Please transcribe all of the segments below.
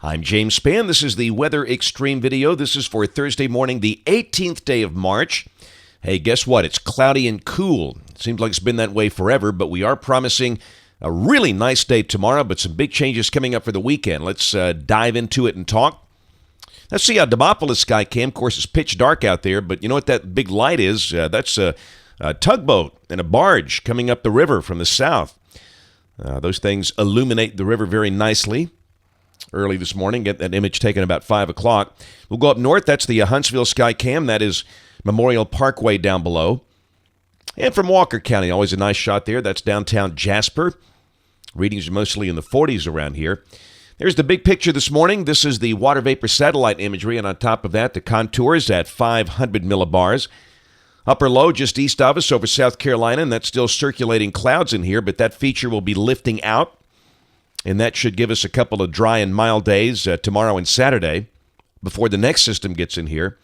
I'm James Spann. This is the Weather Xtreme video. This is for Thursday morning, the 18th day of March. Hey, guess what? It's cloudy and cool. It seems like it's been that way forever, but we are promising a really nice day tomorrow, but some big changes coming up for the weekend. Let's dive into it and talk. Let's see how Demopolis Skycam. Of course, it's pitch dark out there, but you know what that big light is? That's a tugboat and a barge coming up the river from the south. Those things illuminate the river very nicely. Early this morning, get that image taken about 5 o'clock. We'll go up north. That's the Huntsville Skycam. That is Memorial Parkway down below. And from Walker County, always a nice shot there. That's downtown Jasper. Readings are mostly in the 40s around here. There's the big picture this morning. This is the water vapor satellite imagery, and on top of that, the contours at 500 millibars. Upper low just east of us over South Carolina, and that's still circulating clouds in here, but that feature will be lifting out. And that should give us a couple of dry and mild days tomorrow and Saturday before the next system gets in here.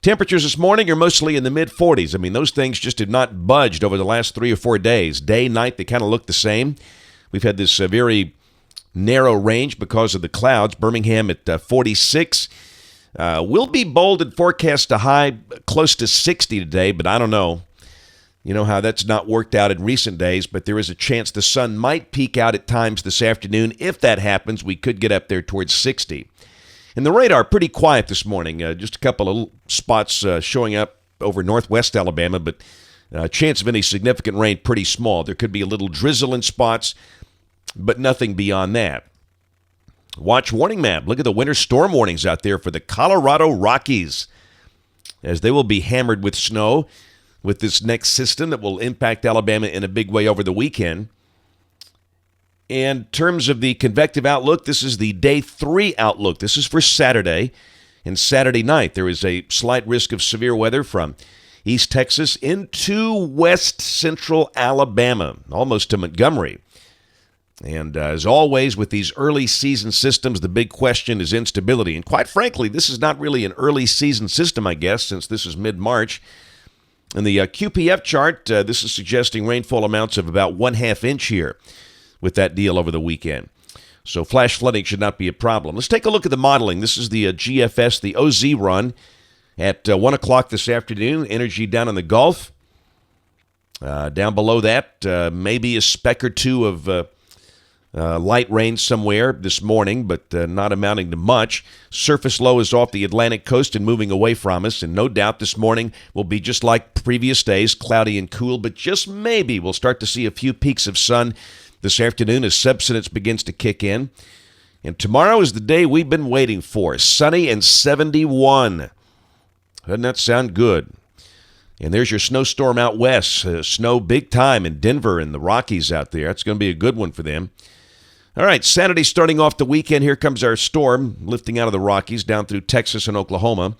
Temperatures this morning are mostly in the mid-40s. I mean, those things just have not budged over the last 3 or 4 days. Day, night, they kind of look the same. We've had this very narrow range because of the clouds. Birmingham at 46. Will be bold and forecast a high close to 60 today, but I don't know. You know how that's not worked out in recent days, but there is a chance the sun might peek out at times this afternoon. If that happens, we could get up there towards 60. And the radar, pretty quiet this morning. Just a couple of little spots showing up over northwest Alabama, but chance of any significant rain pretty small. There could be a little drizzle in spots, but nothing beyond that. Watch warning map. Look at the winter storm warnings out there for the Colorado Rockies, as they will be hammered with snow with this next system that will impact Alabama in a big way over the weekend. In terms of the convective outlook, this is the day 3 outlook. This is for Saturday and Saturday night. There is a slight risk of severe weather from East Texas into west central Alabama, almost to Montgomery. And as always with these early season systems, the big question is instability. And quite frankly, this is not really an early season system, I guess, since this is mid-March. In the QPF chart, this is suggesting rainfall amounts of about 1/2 inch here with that deal over the weekend. So flash flooding should not be a problem. Let's take a look at the modeling. This is the GFS, the OZ run at 1 o'clock this afternoon. Energy down in the Gulf. Down below that, maybe a speck or two of light rain somewhere this morning, but not amounting to much. Surface low is off the Atlantic coast and moving away from us, and no doubt this morning will be just like previous days, cloudy and cool, but just maybe we'll start to see a few peaks of sun this afternoon as subsidence begins to kick in. And tomorrow is the day we've been waiting for, sunny and 71. Doesn't that sound good? And there's your snowstorm out west. Snow big time in Denver and the Rockies out there. That's going to be a good one for them. All right, Saturday starting off the weekend. Here comes our storm lifting out of the Rockies down through Texas and Oklahoma.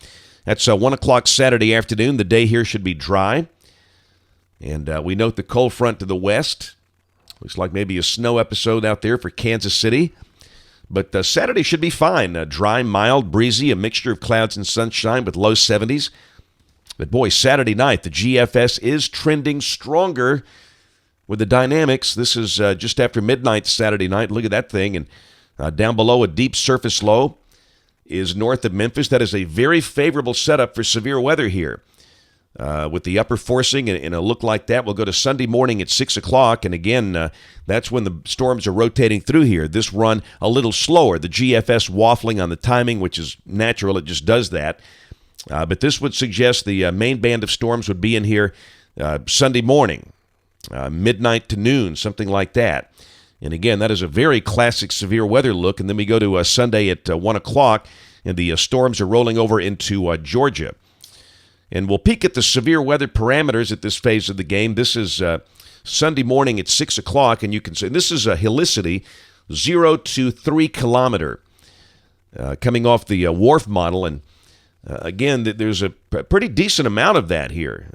That's 1 o'clock Saturday afternoon. The day here should be dry. And we note the cold front to the west. Looks like maybe a snow episode out there for Kansas City. But Saturday should be fine. Dry, mild, breezy, a mixture of clouds and sunshine with low 70s. But boy, Saturday night, the GFS is trending stronger with the dynamics. This is just after midnight Saturday night. Look at that thing. And down below, a deep surface low is north of Memphis. That is a very favorable setup for severe weather here. With the upper forcing and a look like that, we'll go to Sunday morning at 6 o'clock. And again, that's when the storms are rotating through here. This run a little slower. The GFS waffling on the timing, which is natural. It just does that. But this would suggest the main band of storms would be in here Sunday morning. Midnight to noon, something like that. And again, that is a very classic severe weather look. And then we go to Sunday at 1 o'clock, and the storms are rolling over into Georgia. And we'll peek at the severe weather parameters at this phase of the game. This is Sunday morning at 6 o'clock, and you can see this is a helicity, 0 to 3 kilometer, coming off the WRF model. And again, there's a pretty decent amount of that here.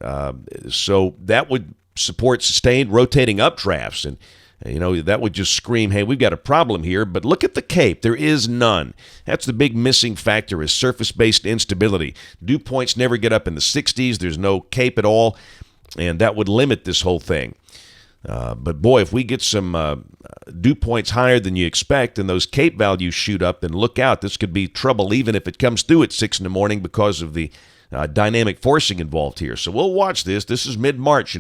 So that would support sustained rotating updrafts. And, you know, that would just scream, hey, we've got a problem here. But look at the Cape. There is none. That's the big missing factor is surface-based instability. Dew points never get up in the 60s. There's no Cape at all. And that would limit this whole thing. But boy, if we get some dew points higher than you expect and those Cape values shoot up, then look out. This could be trouble even if it comes through at 6 in the morning because of the dynamic forcing involved here. So we'll watch this. This is mid-March,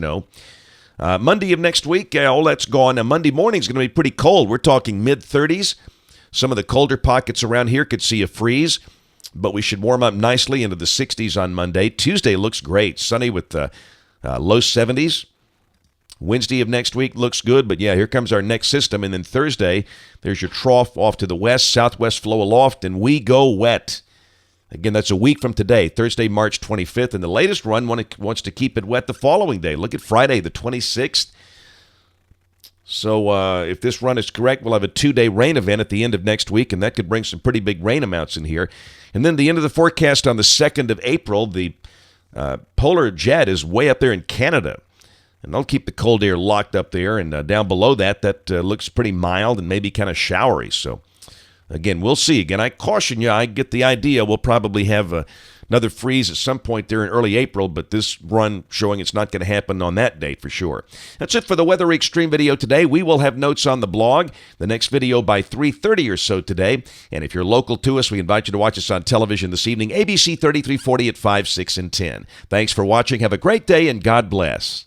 Monday of next week, all that's gone. Now, Monday morning is going to be pretty cold. We're talking mid-30s. Some of the colder pockets around here could see a freeze, but we should warm up nicely into the 60s on Monday. Tuesday looks great. Sunny with low 70s. Wednesday of next week looks good, but yeah, here comes our next system. And then Thursday, there's your trough off to the west, southwest flow aloft, and we go wet. Again, that's a week from today, Thursday, March 25th. And the latest run wants to keep it wet the following day. Look at Friday, the 26th. So if this run is correct, we'll have a 2-day rain event at the end of next week, and that could bring some pretty big rain amounts in here. And then the end of the forecast on the 2nd of April, the polar jet is way up there in Canada. And they'll keep the cold air locked up there. And down below that looks pretty mild and maybe kind of showery. So, again, we'll see. Again, I caution you. I get the idea. We'll probably have another freeze at some point there in early April, but this run showing it's not going to happen on that date for sure. That's it for the Weather Xtreme video today. We will have notes on the blog. The next video by 3:30 or so today. And if you're local to us, we invite you to watch us on television this evening, ABC 3340 at 5, 6, and 10. Thanks for watching. Have a great day, and God bless.